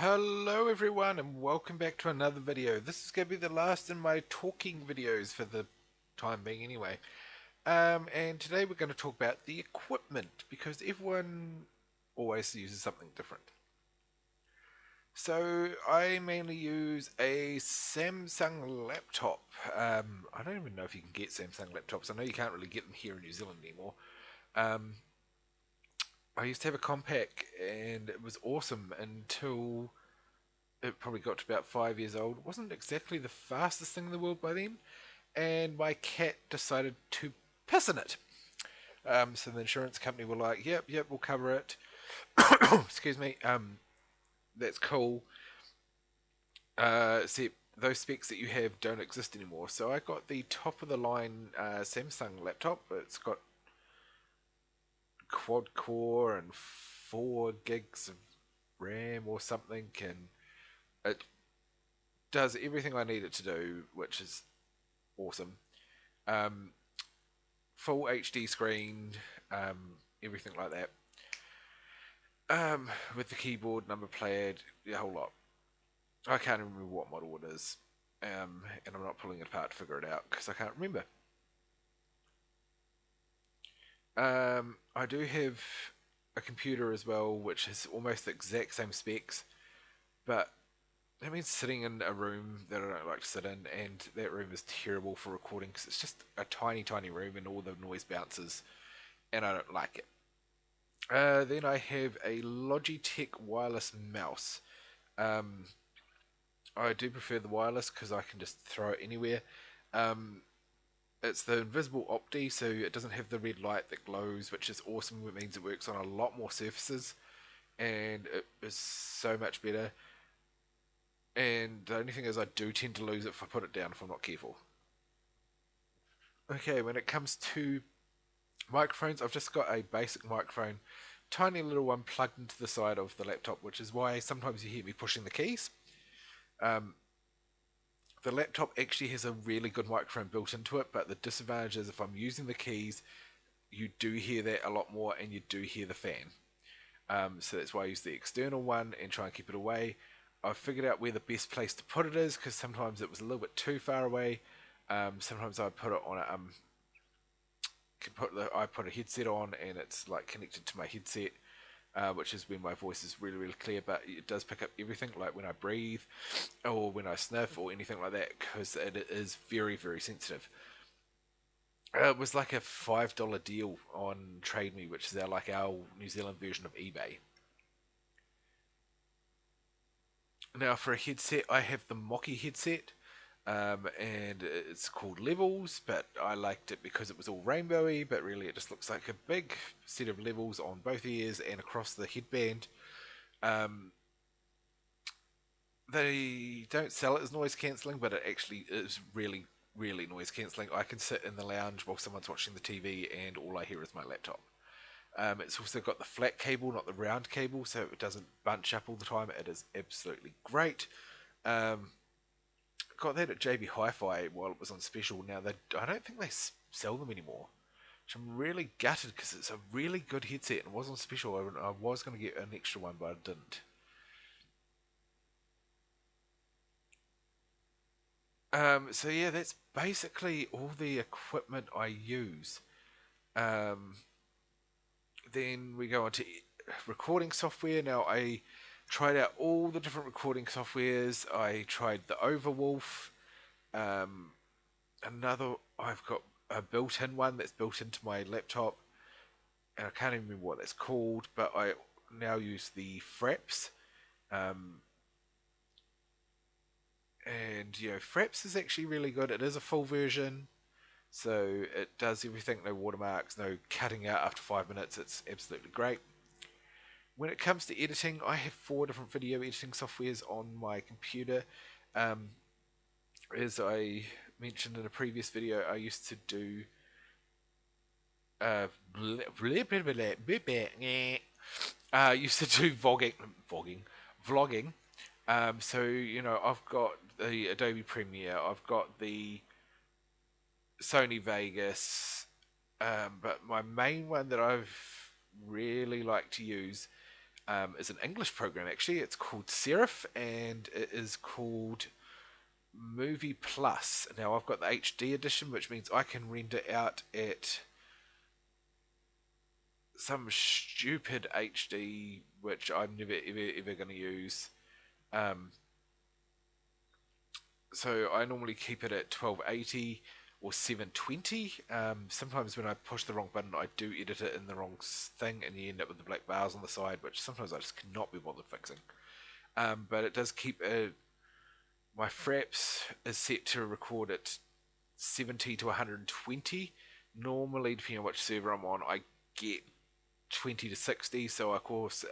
Hello everyone and welcome back to another video. This is going to be the last in my talking videos for the time being anyway. And today we're going to talk about the equipment because everyone always uses something different. So I mainly use a Samsung laptop. I don't even know if you can get Samsung laptops. I know you can't really get them here in New Zealand anymore. Um, I used to have a Compaq and it was awesome until it probably got to about 5 years old. It wasn't exactly the fastest thing in the world by then, and my cat decided to piss in it. So the insurance company were like, "Yep, we'll cover it." Excuse me. That's cool. See, those specs that you have don't exist anymore. So I got the top of the line Samsung laptop. It's got quad core and 4 gigs of RAM or something, and it does everything I need it to do, which is awesome. Um, Full HD screen, everything like that. With the keyboard, number pad, the whole lot. I can't remember what model it is, and I'm not pulling it apart to figure it out because I can't remember. I do have a computer as well, which is almost the exact same specs, but that means sitting in a room that I don't like to sit in, and that room is terrible for recording because it's just a tiny room and all the noise bounces, and I don't like it. Then I have a Logitech wireless mouse. Um, I do prefer the wireless because I can just throw it anywhere. Um, it's the invisible opti, so it doesn't have the red light that glows, which is awesome. It means it works on a lot more surfaces, and it is so much better. And the only thing is, I do tend to lose it if I put it down if I'm not careful. Okay, when it comes to microphones, I've just got a basic microphone, tiny little one plugged into the side of the laptop, which is why sometimes you hear me pushing the keys. Um, the laptop actually has a really good microphone built into it, but the disadvantage is if I'm using the keys, you do hear that a lot more and you do hear the fan. So that's why I use the external one and try and keep it away. I've figured out where the best place to put it is because sometimes it was a little bit too far away. Sometimes I put it on a I put a headset on and it's like connected to my headset, which is when my voice is really clear. But it does pick up everything, like when I breathe, or when I sniff, or anything like that, because it is very sensitive. It was like a $5 deal on Trade Me, which is our New Zealand version of eBay. Now for a headset, I have the Mocky headset. And it's called Levels, but I liked it because it was all rainbowy, but really it just looks like a big set of levels on both ears and across the headband. Um, they don't sell it as noise cancelling, but it actually is really noise cancelling. I can sit in the lounge while someone's watching the TV and all I hear is my laptop. It's also got the flat cable, not the round cable, so it doesn't bunch up all the time. It is absolutely great. Um, got that at JB Hi-Fi while it was on special. Now I don't think they sell them anymore, which I'm really gutted because it's a really good headset and it was on special. I was going to get an extra one, but I didn't. So yeah, that's basically all the equipment I use. Um, then we go on to recording software. Now I tried out all the different recording softwares. I tried the Overwolf. Um, Another, I've got a built-in one that's built into my laptop, and I can't even remember what that's called, but I now use the Fraps. Um, and Fraps is actually really good. It is a full version, so it does everything. No watermarks, no cutting out after 5 minutes. It's absolutely great. When it comes to editing, I have 4 different video editing softwares on my computer. Um, as I mentioned in a previous video, I used to do uh, used to do vlogging. So I've got the Adobe Premiere, I've got the Sony Vegas, but my main one that I've really like to use is an English program actually. It's called Serif, and it is called Movie Plus. Now I've got the HD edition, which means I can render out at some stupid HD, which I'm never ever going to use. Um, so I normally keep it at 1280 or 720. Sometimes when I push the wrong button, I do edit it in the wrong thing, and you end up with the black bars on the side, which sometimes I just cannot be bothered fixing. But it does keep my fraps is set to record at 70 to 120. Normally, depending on which server I'm on, I get 20 to 60. So, of course,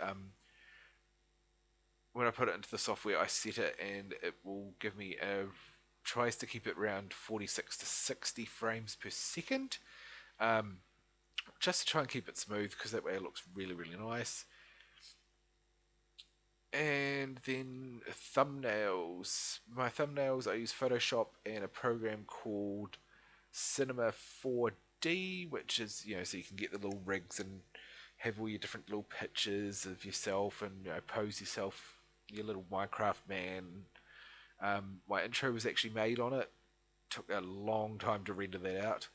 when I put it into the software, I set it and it will give me tries to keep it around 46 to 60 frames per second, um, just to try and keep it smooth because that way it looks really, really nice. And then thumbnails. My thumbnails, I use Photoshop and a program called Cinema 4D, which is, so you can get the little rigs and have all your different little pictures of yourself and pose yourself, your little Minecraft man. My intro was actually made on it. Took a long time to render that out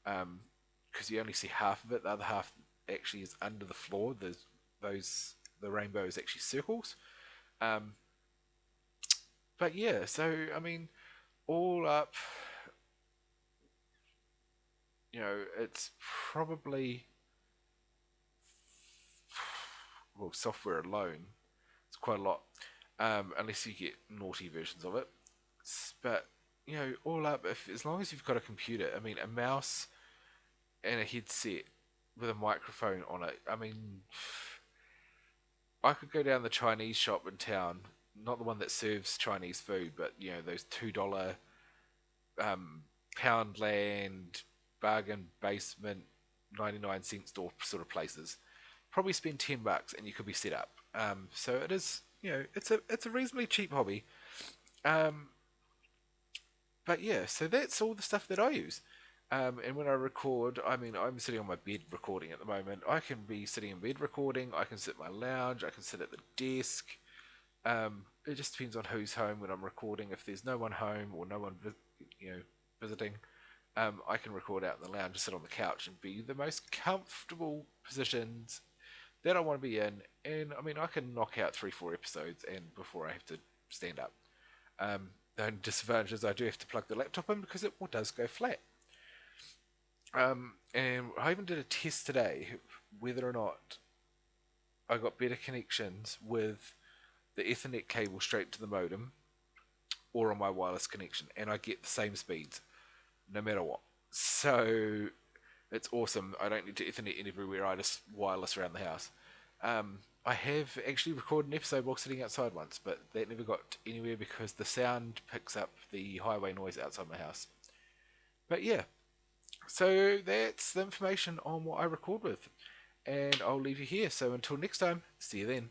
because you only see half of it. The other half actually is under the floor. The rainbow is actually circles. Um, but yeah, so I mean, all up, it's probably, well, software alone, it's quite a lot, unless you get naughty versions of it. But all up, if as long as you've got a computer, I mean, a mouse and a headset with a microphone on it. I mean, I could go down the Chinese shop in town, not the one that serves Chinese food, but those $2 um, Poundland bargain basement 99 cent store sort of places. Probably spend $10 and you could be set up. So it is, it's a reasonably cheap hobby. Um, but yeah, so that's all the stuff that I use. And when I record, I mean, I'm sitting on my bed recording at the moment. I can be sitting in bed recording. I can sit in my lounge. I can sit at the desk. It just depends on who's home when I'm recording. If there's no one home or no one, visiting, I can record out in the lounge, sit on the couch, and be the most comfortable positions that I want to be in. And I mean, I can knock out 3, 4 episodes, and before I have to stand up. The only disadvantage is I do have to plug the laptop in because it does go flat. And I even did a test today whether or not I got better connections with the Ethernet cable straight to the modem or on my wireless connection, and I get the same speeds no matter what. So it's awesome. I don't need to Ethernet everywhere. I just wireless around the house. I have actually recorded an episode while sitting outside once, but that never got anywhere because the sound picks up the highway noise outside my house. But yeah, so that's the information on what I record with, and I'll leave you here. So until next time, see you then.